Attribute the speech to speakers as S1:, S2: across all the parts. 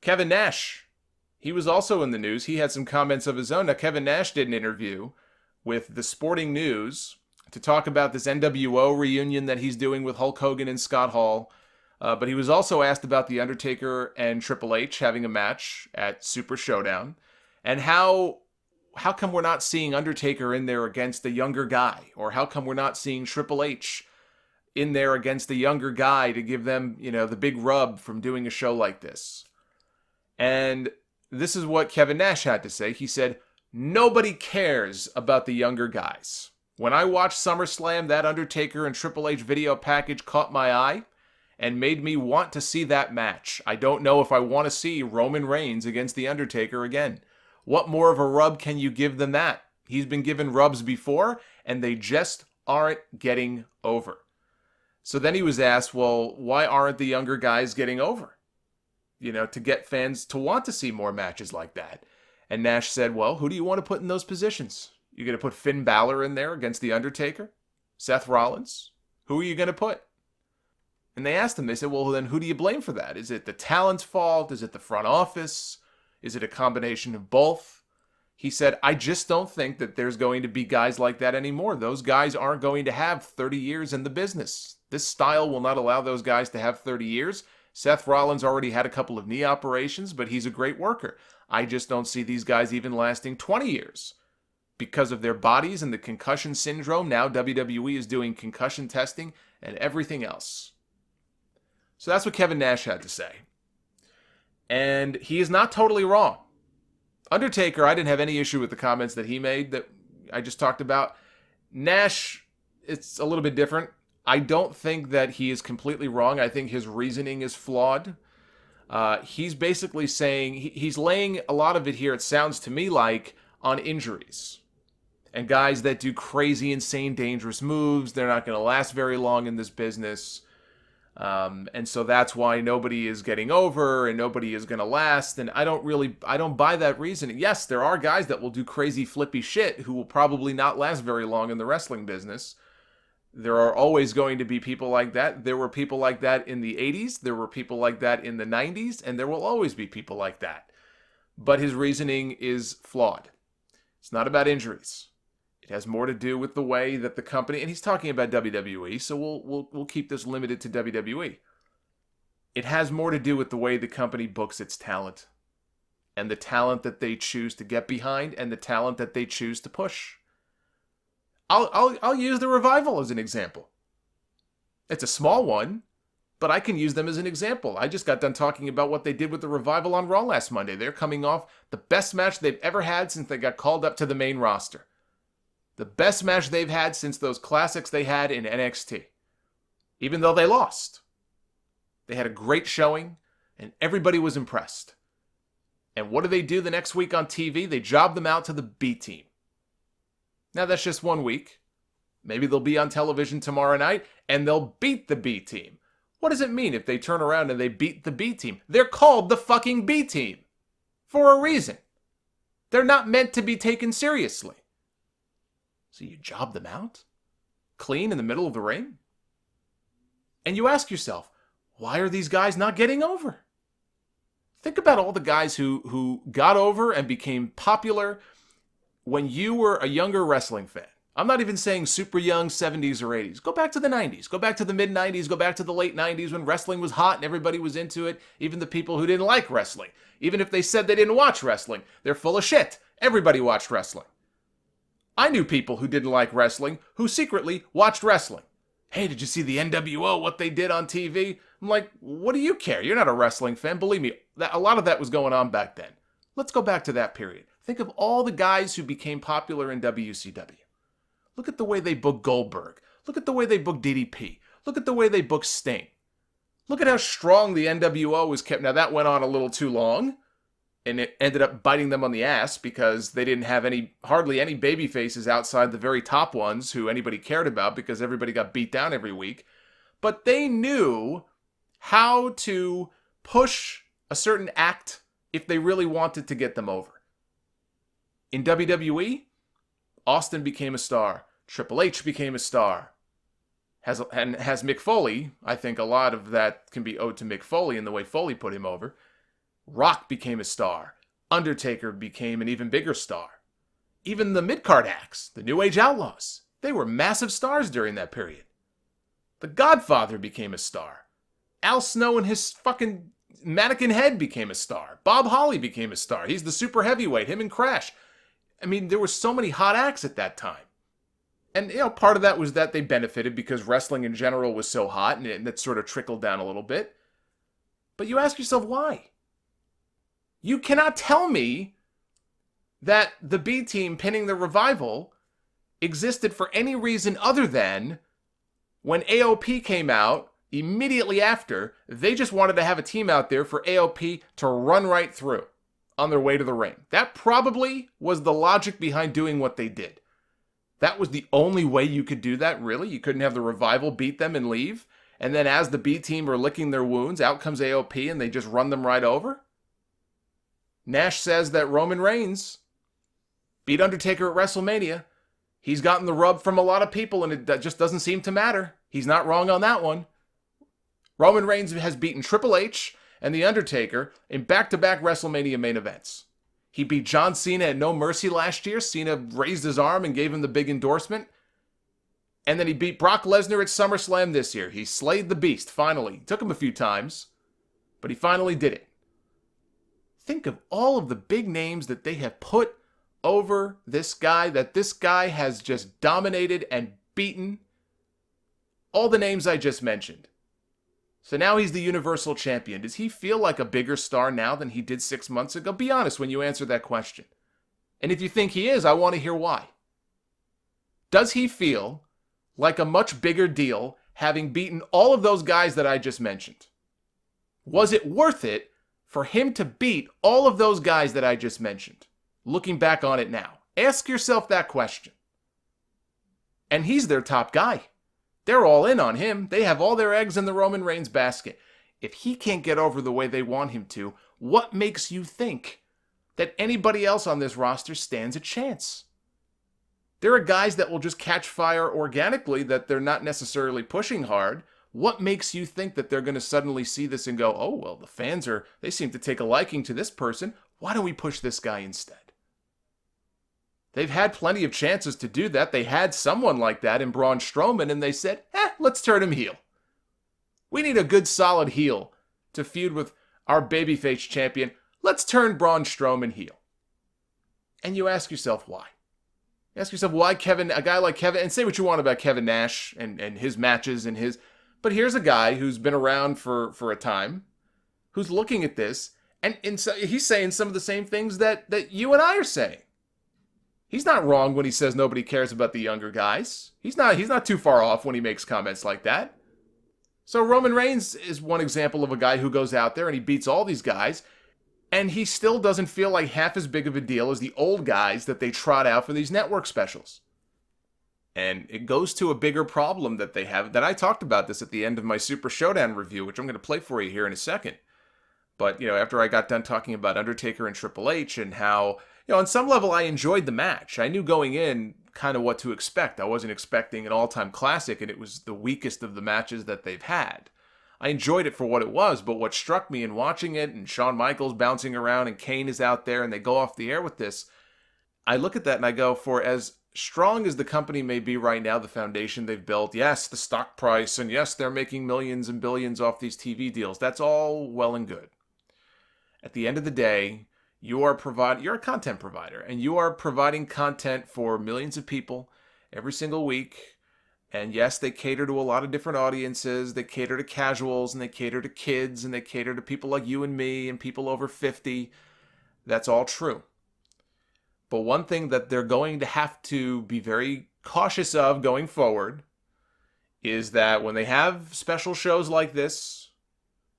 S1: Kevin Nash, he was also in the news. He had some comments of his own. Now, Kevin Nash did an interview with the Sporting News to talk about this NWO reunion that he's doing with Hulk Hogan and Scott Hall. But he was also asked about The Undertaker and Triple H having a match at Super Showdown. And how come we're not seeing Undertaker in there against a younger guy? Or how come we're not seeing Triple H in there against a younger guy to give them, the big rub from doing a show like this? And this is what Kevin Nash had to say. He said, "Nobody cares about the younger guys. When I watched SummerSlam, that Undertaker and Triple H video package caught my eye and made me want to see that match. I don't know if I want to see Roman Reigns against The Undertaker again. What more of a rub can you give than that? He's been given rubs before, and they just aren't getting over." So then he was asked, well, why aren't the younger guys getting over? To get fans to want to see more matches like that. And Nash said, well, who do you want to put in those positions? You going to put Finn Balor in there against The Undertaker? Seth Rollins? Who are you going to put? And they asked him, they said, well, then who do you blame for that? Is it the talent's fault? Is it the front office? Is it a combination of both? He said, I just don't think that there's going to be guys like that anymore. Those guys aren't going to have 30 years in the business. This style will not allow those guys to have 30 years. Seth Rollins already had a couple of knee operations, but he's a great worker. I just don't see these guys even lasting 20 years. Because of their bodies and the concussion syndrome, now WWE is doing concussion testing and everything else. So that's what Kevin Nash had to say. And he is not totally wrong. Undertaker, I didn't have any issue with the comments that he made that I just talked about. Nash, it's a little bit different. I don't think that he is completely wrong. I think his reasoning is flawed. He's basically saying, he's laying a lot of it here, it sounds to me like, on injuries. And guys that do crazy, insane, dangerous moves, they're not going to last very long in this business. And so that's why nobody is getting over and nobody is going to last. And I don't buy that reasoning. Yes, there are guys that will do crazy flippy shit who will probably not last very long in the wrestling business. There are always going to be people like that. There were people like that in the 80s. There were people like that in the 90s. And there will always be people like that. But his reasoning is flawed. It's not about injuries. It has more to do with the way that the company, and he's talking about WWE, so we'll keep this limited to WWE. It has more to do with the way the company books its talent, and the talent that they choose to get behind, and the talent that they choose to push. I'll use the Revival as an example. It's a small one, but I can use them as an example. I just got done talking about what they did with the Revival on Raw last Monday. They're coming off the best match they've ever had since they got called up to the main roster. The best match they've had since those classics they had in NXT. Even though they lost. They had a great showing, and everybody was impressed. And what do they do the next week on TV? They job them out to the B team. Now that's just 1 week. Maybe they'll be on television tomorrow night, and they'll beat the B team. What does it mean if they turn around and they beat the B team? They're called the fucking B team. For a reason. They're not meant to be taken seriously. So you job them out? Clean in the middle of the ring? And you ask yourself, why are these guys not getting over? Think about all the guys who got over and became popular when you were a younger wrestling fan. I'm not even saying super young 70s or 80s. Go back to the 90s. Go back to the mid-90s. Go back to the late 90s when wrestling was hot and everybody was into it. Even the people who didn't like wrestling. Even if they said they didn't watch wrestling. They're full of shit. Everybody watched wrestling. I knew people who didn't like wrestling who secretly watched wrestling. Hey, did you see the NWO, what they did on TV? I'm like, what do you care? You're not a wrestling fan. Believe me, a lot of that was going on back then. Let's go back to that period. Think of all the guys who became popular in WCW. Look at the way they booked Goldberg. Look at the way they booked DDP. Look at the way they booked Sting. Look at how strong the NWO was kept. Now, that went on a little too long, and it ended up biting them on the ass because they didn't have hardly any baby faces outside the very top ones who anybody cared about because everybody got beat down every week. But they knew how to push a certain act if they really wanted to get them over. In WWE, Austin became a star. Triple H became a star. Has Mick Foley. I think a lot of that can be owed to Mick Foley and the way Foley put him over. Rock became a star. Undertaker became an even bigger star. Even the mid-card acts, the New Age Outlaws, they were massive stars during that period. The Godfather became a star. Al Snow and his fucking mannequin head became a star. Bob Holly became a star. He's the super heavyweight, him and Crash. I mean, there were so many hot acts at that time. And, part of that was that they benefited because wrestling in general was so hot, and that sort of trickled down a little bit. But you ask yourself, why? You cannot tell me that the B Team pinning the Revival existed for any reason other than when AOP came out, immediately after, they just wanted to have a team out there for AOP to run right through on their way to the ring. That probably was the logic behind doing what they did. That was the only way you could do that, really? You couldn't have the Revival beat them and leave? And then as the B Team are licking their wounds, out comes AOP and they just run them right over? Nash says that Roman Reigns beat Undertaker at WrestleMania. He's gotten the rub from a lot of people, and it just doesn't seem to matter. He's not wrong on that one. Roman Reigns has beaten Triple H and The Undertaker in back-to-back WrestleMania main events. He beat John Cena at No Mercy last year. Cena raised his arm and gave him the big endorsement. And then he beat Brock Lesnar at SummerSlam this year. He slayed the beast, finally. It took him a few times, but he finally did it. Think of all of the big names that they have put over this guy, that this guy has just dominated and beaten. All the names I just mentioned. So now he's the Universal Champion. Does he feel like a bigger star now than he did 6 months ago? Be honest when you answer that question. And if you think he is, I want to hear why. Does he feel like a much bigger deal having beaten all of those guys that I just mentioned? Was it worth it for him to beat all of those guys that I just mentioned? Looking back on it now. Ask yourself that question. And he's their top guy. They're all in on him. They have all their eggs in the Roman Reigns basket. If he can't get over the way they want him to, what makes you think that anybody else on this roster stands a chance? There are guys that will just catch fire organically, that they're not necessarily pushing hard. What makes you think that they're going to suddenly see this and go, oh, well, the fans they seem to take a liking to this person. Why don't we push this guy instead? They've had plenty of chances to do that. They had someone like that in Braun Strowman, and they said, let's turn him heel. We need a good, solid heel to feud with our babyface champion. Let's turn Braun Strowman heel. And you ask yourself why. Ask yourself why a guy like Kevin, and say what you want about Kevin Nash and his matches and his, but here's a guy who's been around for a time, who's looking at this, and so he's saying some of the same things that you and I are saying. He's not wrong when he says nobody cares about the younger guys. He's not too far off when he makes comments like that. So Roman Reigns is one example of a guy who goes out there and he beats all these guys, and he still doesn't feel like half as big of a deal as the old guys that they trot out for these network specials. And it goes to a bigger problem that they have, that I talked about this at the end of my Super Showdown review, which I'm going to play for you here in a second. But, after I got done talking about Undertaker and Triple H and how, on some level I enjoyed the match. I knew going in kind of what to expect. I wasn't expecting an all-time classic, and it was the weakest of the matches that they've had. I enjoyed it for what it was, but what struck me in watching it, and Shawn Michaels bouncing around, and Kane is out there, and they go off the air with this, I look at that and I go, for as strong as the company may be right now, the foundation they've built, yes, the stock price, and yes, they're making millions and billions off these TV deals. That's all well and good. At the end of the day, you're a content provider, and you are providing content for millions of people every single week. And yes, they cater to a lot of different audiences. They cater to casuals, and they cater to kids, and they cater to people like you and me and people over 50. That's all true. But one thing that they're going to have to be very cautious of going forward is that when they have special shows like this,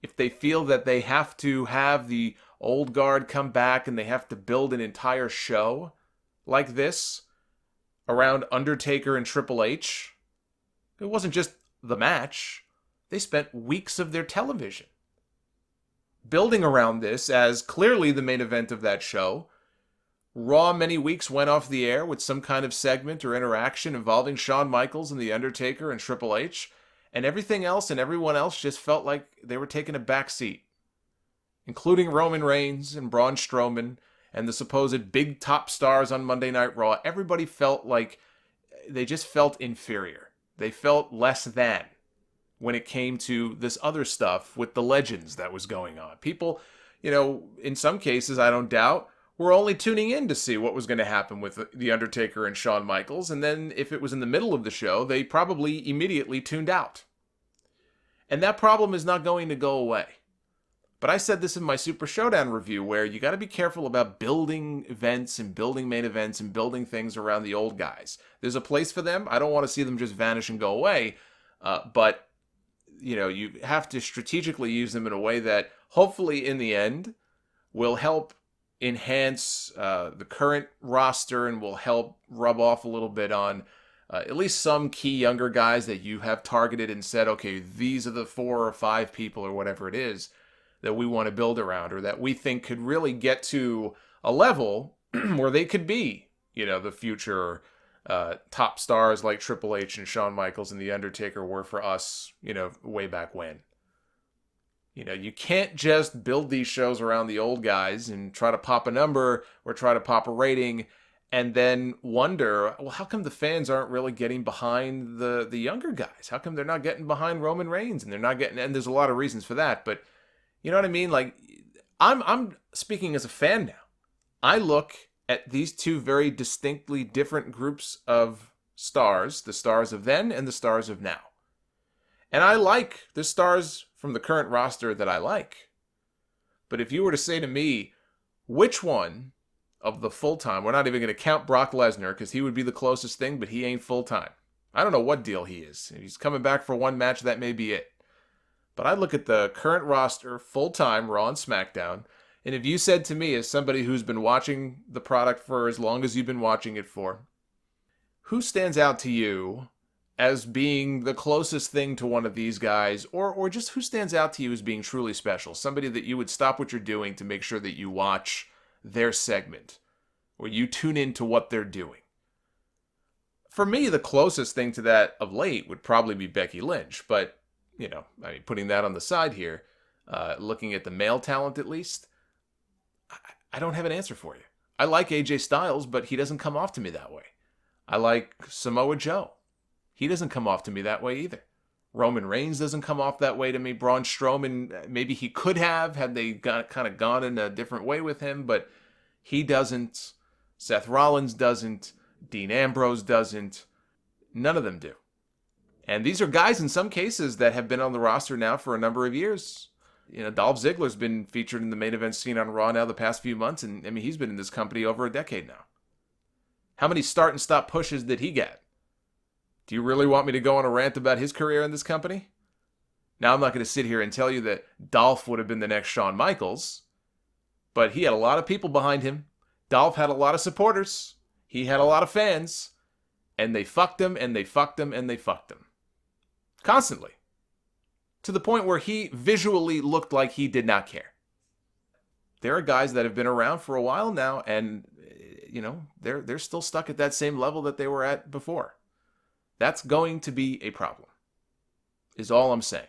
S1: if they feel that they have to have the old guard come back and they have to build an entire show like this around Undertaker and Triple H, it wasn't just the match. They spent weeks of their television building around this as clearly the main event of that show. Raw many weeks went off the air with some kind of segment or interaction involving Shawn Michaels and The Undertaker and Triple H, and everything else and everyone else just felt like they were taking a back seat. including Roman Reigns and Braun Strowman and the supposed big top stars on Monday Night Raw, everybody felt like they just felt inferior. They felt less than when it came to this other stuff with the legends that was going on. People, in some cases, I don't doubt, were only tuning in to see what was going to happen with The Undertaker and Shawn Michaels, and then if it was in the middle of the show, they probably immediately tuned out. And that problem is not going to go away. But I said this in my Super Showdown review, where you got to be careful about building events and building main events and building things around the old guys. There's a place for them. I don't want to see them just vanish and go away, but you have to strategically use them in a way that hopefully in the end will help enhance the current roster and will help rub off a little bit on at least some key younger guys that you have targeted and said, okay, these are the 4 or 5 people or whatever it is that we want to build around, or that we think could really get to a level where they could be, the future top stars like Triple H and Shawn Michaels and The Undertaker were for us, way back when. You can't just build these shows around the old guys and try to pop a number or try to pop a rating and then wonder, well, how come the fans aren't really getting behind the younger guys? How come they're not getting behind Roman Reigns and they're not getting, and there's a lot of reasons for that, but you know what I mean? Like, I'm speaking as a fan now. I look at these two very distinctly different groups of stars, the stars of then and the stars of now. And I like the stars from the current roster that I like. But if you were to say to me, which one of the full-time, we're not even going to count Brock Lesnar because he would be the closest thing, but he ain't full-time. I don't know what deal he is. If he's coming back for one match, that may be it. But I look at the current roster, full-time, Raw and SmackDown, and if you said to me, as somebody who's been watching the product for as long as you've been watching it for, who stands out to you as being the closest thing to one of these guys, or just who stands out to you as being truly special? Somebody that you would stop what you're doing to make sure that you watch their segment, or you tune into what they're doing. For me, the closest thing to that of late would probably be Becky Lynch, but putting that on the side here, looking at the male talent at least, I don't have an answer for you. I like AJ Styles, but he doesn't come off to me that way. I like Samoa Joe. He doesn't come off to me that way either. Roman Reigns doesn't come off that way to me. Braun Strowman, maybe he could have had they kind of gone in a different way with him, but he doesn't. Seth Rollins doesn't. Dean Ambrose doesn't. None of them do. And these are guys in some cases that have been on the roster now for a number of years. Dolph Ziggler's been featured in the main event scene on Raw now the past few months, and he's been in this company over a decade now. How many start and stop pushes did he get? Do you really want me to go on a rant about his career in this company? Now, I'm not going to sit here and tell you that Dolph would have been the next Shawn Michaels, but he had a lot of people behind him. Dolph had a lot of supporters. He had a lot of fans, and they fucked him, and they fucked him, and they fucked him. Constantly. To the point where he visually looked like he did not care. There are guys that have been around for a while now, and, they're still stuck at that same level that they were at before. That's going to be a problem, is all I'm saying.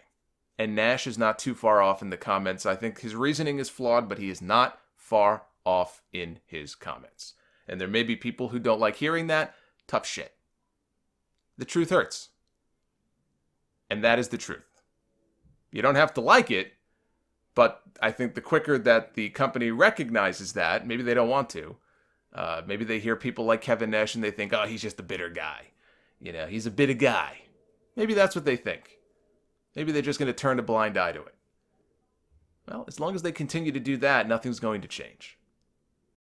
S1: And Nash is not too far off in the comments. I think his reasoning is flawed, but he is not far off in his comments. And there may be people who don't like hearing that. Tough shit. The truth hurts. And that is the truth. You don't have to like it, but I think the quicker that the company recognizes that, maybe they don't want to, maybe they hear people like Kevin Nash and they think, oh, he's just a bitter guy. He's a bitter guy. Maybe that's what they think. Maybe they're just going to turn a blind eye to it. Well, as long as they continue to do that, nothing's going to change.